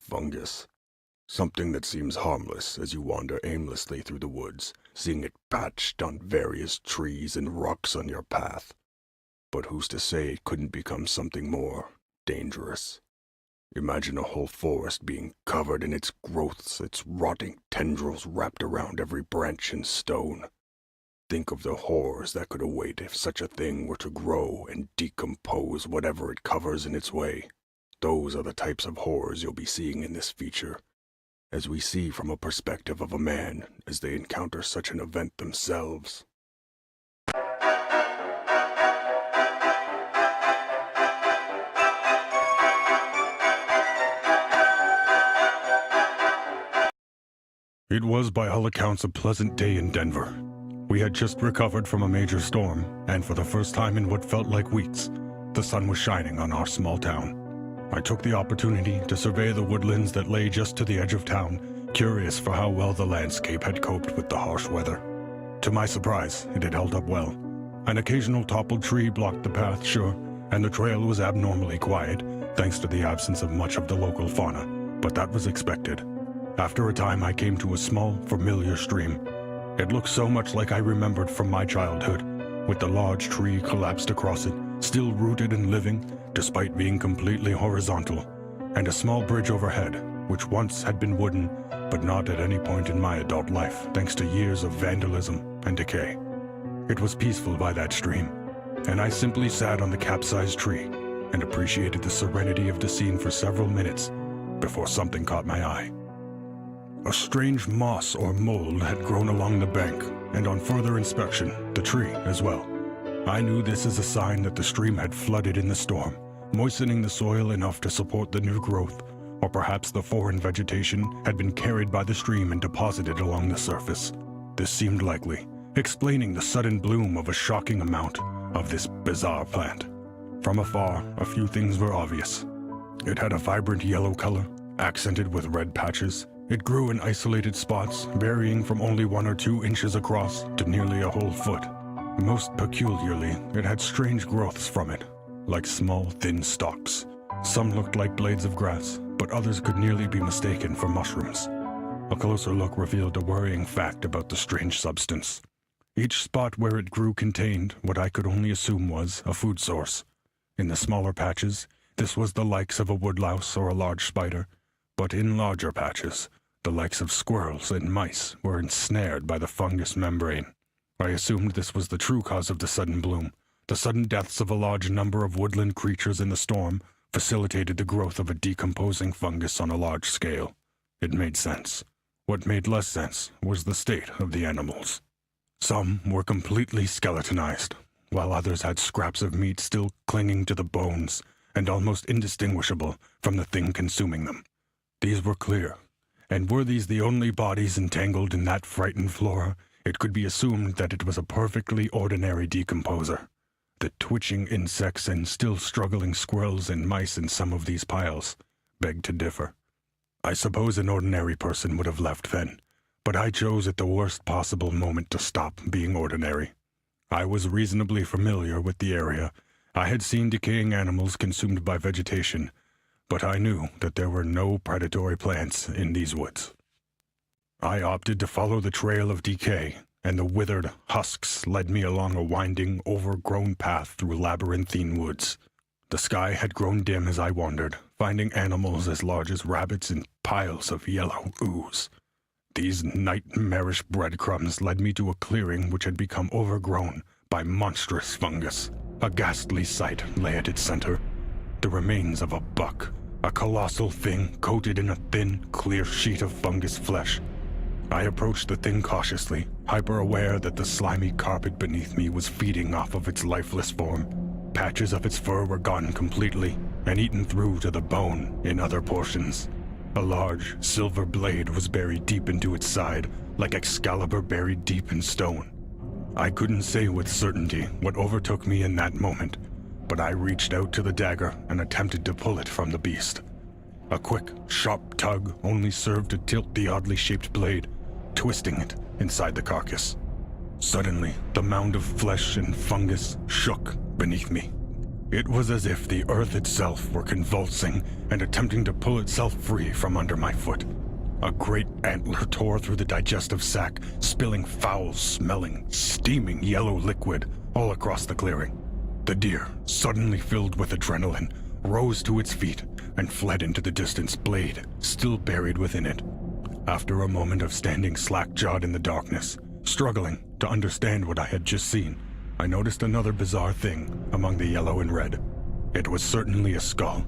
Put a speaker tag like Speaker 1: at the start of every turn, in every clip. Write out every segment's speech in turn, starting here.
Speaker 1: fungus. Something that seems harmless as you wander aimlessly through the woods, seeing it patched on various trees and rocks on your path. But who's to say it couldn't become something more dangerous? Imagine a whole forest being covered in its growths, its rotting tendrils wrapped around every branch and stone. Think of the horrors that could await if such a thing were to grow and decompose whatever it covers in its way. Those are the types of horrors you'll be seeing in this feature, as we see from a perspective of a man as they encounter such an event themselves.
Speaker 2: It was by all accounts a pleasant day in Denver. We had just recovered from a major storm, and for the first time in what felt like weeks, the sun was shining on our small town. I took the opportunity to survey the woodlands that lay just to the edge of town, curious for how well the landscape had coped with the harsh weather. To my surprise, it had held up well. An occasional toppled tree blocked the path, sure, and the trail was abnormally quiet, thanks to the absence of much of the local fauna, but that was expected. After a time, I came to a small, familiar stream. It looked so much like I remembered from my childhood, with the large tree collapsed across it, still rooted and living, despite being completely horizontal, and a small bridge overhead, which once had been wooden, but not at any point in my adult life, thanks to years of vandalism and decay. It was peaceful by that stream, and I simply sat on the capsized tree and appreciated the serenity of the scene for several minutes before something caught my eye. A strange moss or mold had grown along the bank, and on further inspection, the tree as well. I knew this as a sign that the stream had flooded in the storm, moistening the soil enough to support the new growth, or perhaps the foreign vegetation had been carried by the stream and deposited along the surface. This seemed likely, explaining the sudden bloom of a shocking amount of this bizarre plant. From afar, a few things were obvious. It had a vibrant yellow color, accented with red patches. It grew in isolated spots, varying from only 1 or 2 inches across to nearly a whole foot. Most peculiarly, it had strange growths from it, like small, thin stalks. Some looked like blades of grass, but others could nearly be mistaken for mushrooms. A closer look revealed a worrying fact about the strange substance. Each spot where it grew contained what I could only assume was a food source. In the smaller patches, this was the likes of a woodlouse or a large spider, but in larger patches, the likes of squirrels and mice were ensnared by the fungus membrane. I assumed this was the true cause of the sudden bloom. The sudden deaths of a large number of woodland creatures in the storm facilitated the growth of a decomposing fungus on a large scale. It made sense. What made less sense was the state of the animals. Some were completely skeletonized, while others had scraps of meat still clinging to the bones and almost indistinguishable from the thing consuming them. These were clear, and were these the only bodies entangled in that frightened flora, it could be assumed that it was a perfectly ordinary decomposer. The twitching insects and still struggling squirrels and mice in some of these piles begged to differ. I suppose an ordinary person would have left then, but I chose at the worst possible moment to stop being ordinary. I was reasonably familiar with the area. I had seen decaying animals consumed by vegetation, but I knew that there were no predatory plants in these woods. I opted to follow the trail of decay, and the withered husks led me along a winding, overgrown path through labyrinthine woods. The sky had grown dim as I wandered, finding animals as large as rabbits in piles of yellow ooze. These nightmarish breadcrumbs led me to a clearing which had become overgrown by monstrous fungus. A ghastly sight lay at its center. The remains of a buck, a colossal thing coated in a thin, clear sheet of fungus flesh. I approached the thing cautiously, hyper-aware that the slimy carpet beneath me was feeding off of its lifeless form. Patches of its fur were gone completely, and eaten through to the bone in other portions. A large, silver blade was buried deep into its side, like Excalibur buried deep in stone. I couldn't say with certainty what overtook me in that moment, but I reached out to the dagger and attempted to pull it from the beast. A quick, sharp tug only served to tilt the oddly shaped blade, twisting it inside the carcass. Suddenly, the mound of flesh and fungus shook beneath me. It was as if the earth itself were convulsing and attempting to pull itself free from under my foot. A great antler tore through the digestive sac, spilling foul-smelling, steaming yellow liquid all across the clearing. The deer, suddenly filled with adrenaline, rose to its feet and fled into the distance, blade still buried within it. After a moment of standing slack-jawed in the darkness, struggling to understand what I had just seen, I noticed another bizarre thing among the yellow and red. It was certainly a skull,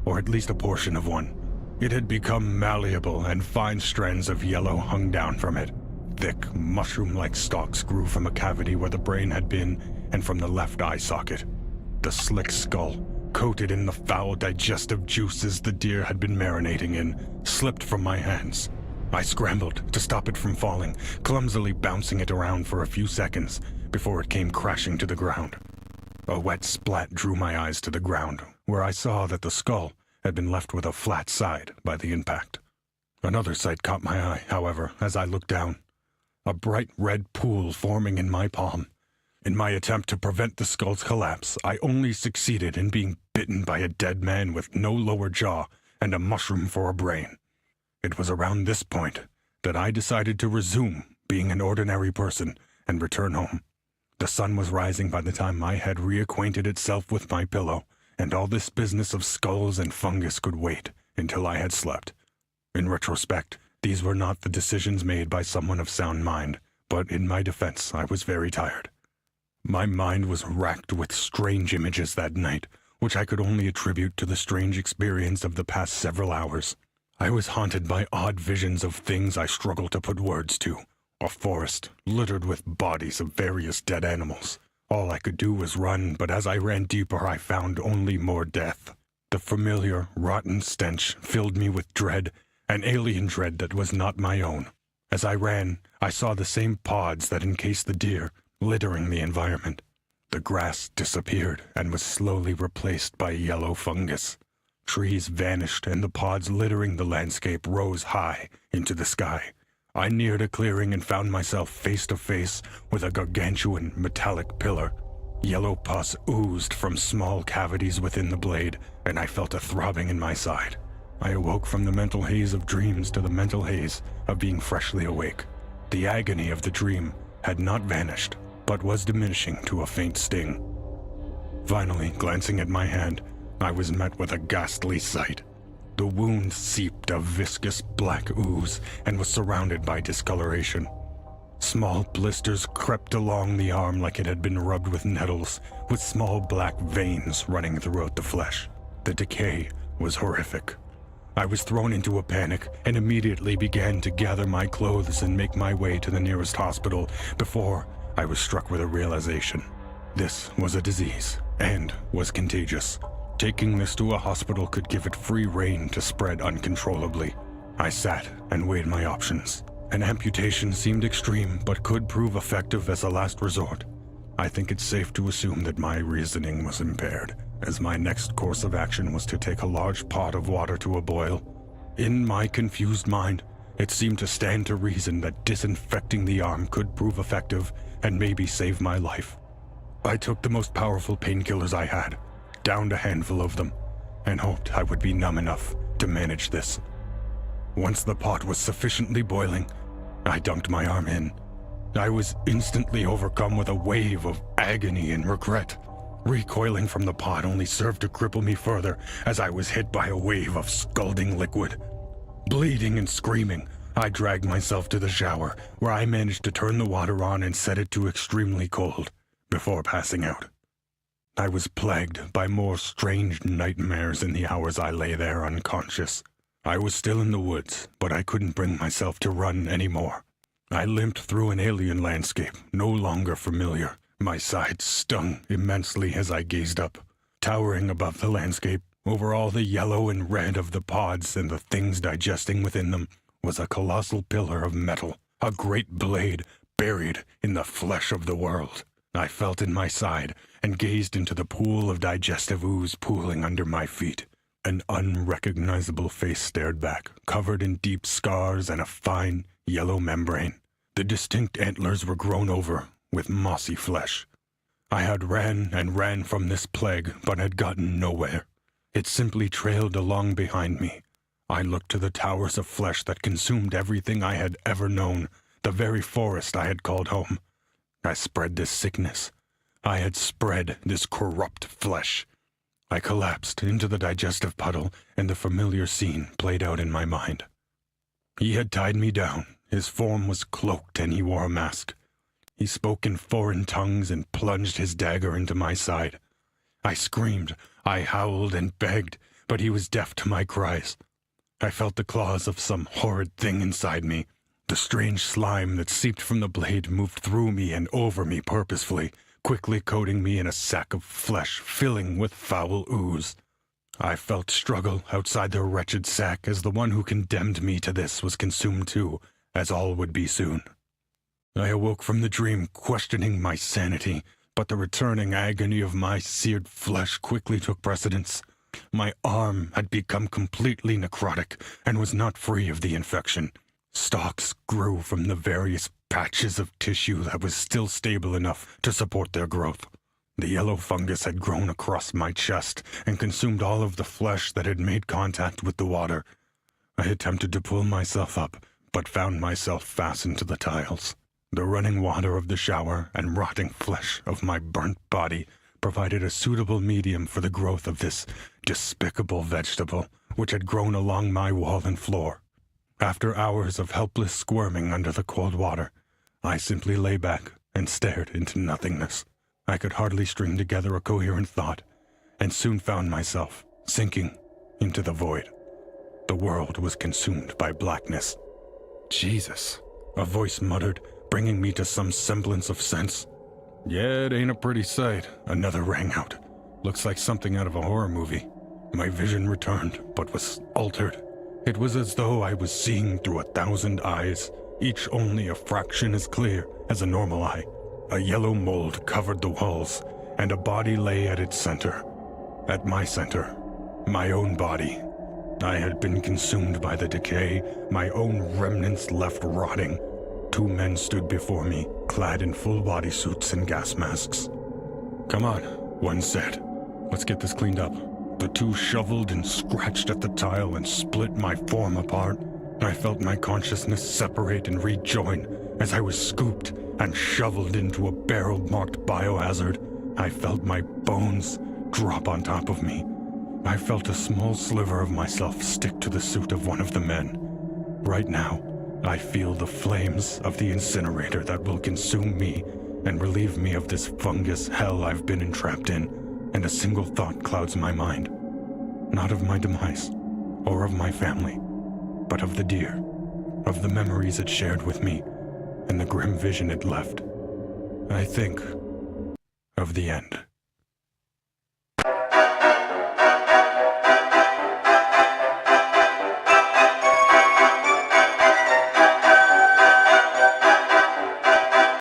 Speaker 2: or at least a portion of one. It had become malleable, and fine strands of yellow hung down from it. Thick, mushroom-like stalks grew from a cavity where the brain had been, and from the left eye socket. The slick skull, coated in the foul digestive juices the deer had been marinating in, slipped from my hands. I scrambled to stop it from falling, clumsily bouncing it around for a few seconds before it came crashing to the ground. A wet splat drew my eyes to the ground, where I saw that the skull had been left with a flat side by the impact. Another sight caught my eye, however, as I looked down. A bright red pool forming in my palm. In my attempt to prevent the skull's collapse, I only succeeded in being bitten by a dead man with no lower jaw and a mushroom for a brain. It was around this point that I decided to resume being an ordinary person and return home. The sun was rising by the time my head reacquainted itself with my pillow, and all this business of skulls and fungus could wait until I had slept. In retrospect, these were not the decisions made by someone of sound mind, but in my defense, I was very tired. My mind was racked with strange images that night, which I could only attribute to the strange experience of the past several hours. I was haunted by odd visions of things I struggled to put words to. A forest littered with bodies of various dead animals. All I could do was run, but as I ran deeper, I found only more death. The familiar, rotten stench filled me with dread, an alien dread that was not my own. As I ran, I saw the same pods that encased the deer, littering the environment. The grass disappeared and was slowly replaced by yellow fungus. Trees vanished, and the pods littering the landscape rose high into the sky. I neared a clearing and found myself face to face with a gargantuan metallic pillar. Yellow pus oozed from small cavities within the blade, and I felt a throbbing in my side. I awoke from the mental haze of dreams to the mental haze of being freshly awake. The agony of the dream had not vanished, but was diminishing to a faint sting. Finally, glancing at my hand, I was met with a ghastly sight. The wound seeped a viscous black ooze and was surrounded by discoloration. Small blisters crept along the arm like it had been rubbed with nettles, with small black veins running throughout the flesh. The decay was horrific. I was thrown into a panic and immediately began to gather my clothes and make my way to the nearest hospital before I was struck with a realization. This was a disease and was contagious. Taking this to a hospital could give it free rein to spread uncontrollably. I sat and weighed my options. An amputation seemed extreme, but could prove effective as a last resort. I think it's safe to assume that my reasoning was impaired, as my next course of action was to take a large pot of water to a boil. In my confused mind, it seemed to stand to reason that disinfecting the arm could prove effective and maybe save my life. I took the most powerful painkillers I had, downed a handful of them, and hoped I would be numb enough to manage this. Once the pot was sufficiently boiling, I dunked my arm in. I was instantly overcome with a wave of agony and regret. Recoiling from the pot only served to cripple me further as I was hit by a wave of scalding liquid. Bleeding and screaming, I dragged myself to the shower, where I managed to turn the water on and set it to extremely cold, before passing out. I was plagued by more strange nightmares in the hours I lay there unconscious. I was still in the woods, but I couldn't bring myself to run anymore. I limped through an alien landscape, no longer familiar. My sides stung immensely as I gazed up. Towering above the landscape, over all the yellow and red of the pods and the things digesting within them, was a colossal pillar of metal, a great blade buried in the flesh of the world. I felt in my side and gazed into the pool of digestive ooze pooling under my feet. An unrecognizable face stared back, covered in deep scars and a fine, yellow membrane. The distinct antlers were grown over with mossy flesh. I had ran and ran from this plague, but had gotten nowhere. It simply trailed along behind me. I looked to the towers of flesh that consumed everything I had ever known, the very forest I had called home. I spread this sickness. I had spread this corrupt flesh. I collapsed into the digestive puddle, and the familiar scene played out in my mind. He had tied me down. His form was cloaked, and he wore a mask. He spoke in foreign tongues and plunged his dagger into my side. I screamed, I howled and begged, but he was deaf to my cries. I felt the claws of some horrid thing inside me. The strange slime that seeped from the blade moved through me and over me purposefully, quickly coating me in a sack of flesh filling with foul ooze. I felt struggle outside the wretched sack as the one who condemned me to this was consumed too, as all would be soon. I awoke from the dream, questioning my sanity, but the returning agony of my seared flesh quickly took precedence. My arm had become completely necrotic and was not free of the infection. Stalks grew from the various patches of tissue that was still stable enough to support their growth. The yellow fungus had grown across my chest and consumed all of the flesh that had made contact with the water. I attempted to pull myself up, but found myself fastened to the tiles. The running water of the shower and rotting flesh of my burnt body provided a suitable medium for the growth of this despicable vegetable, which had grown along my wall and floor. After hours of helpless squirming under the cold water, I simply lay back and stared into nothingness. I could hardly string together a coherent thought, and soon found myself sinking into the void. The world was consumed by blackness. Jesus, a voice muttered, bringing me to some semblance of sense. Yeah, it ain't a pretty sight, another rang out. Looks like something out of a horror movie. My vision returned, but was altered. It was as though I was seeing through 1,000 eyes, each only a fraction as clear as a normal eye. A yellow mold covered the walls, and a body lay at its center. At my center, my own body. I had been consumed by the decay, my own remnants left rotting. 2 men stood before me, clad in full body suits and gas masks. Come on, one said. Let's get this cleaned up. The 2 shoveled and scratched at the tile and split my form apart. I felt my consciousness separate and rejoin as I was scooped and shoveled into a barrel-marked biohazard. I felt my bones drop on top of me. I felt a small sliver of myself stick to the suit of one of the men. Right now, I feel the flames of the incinerator that will consume me and relieve me of this fungus hell I've been entrapped in, and a single thought clouds my mind. Not of my demise, or of my family, but of the deer, of the memories it shared with me, and the grim vision it left. I think of the end.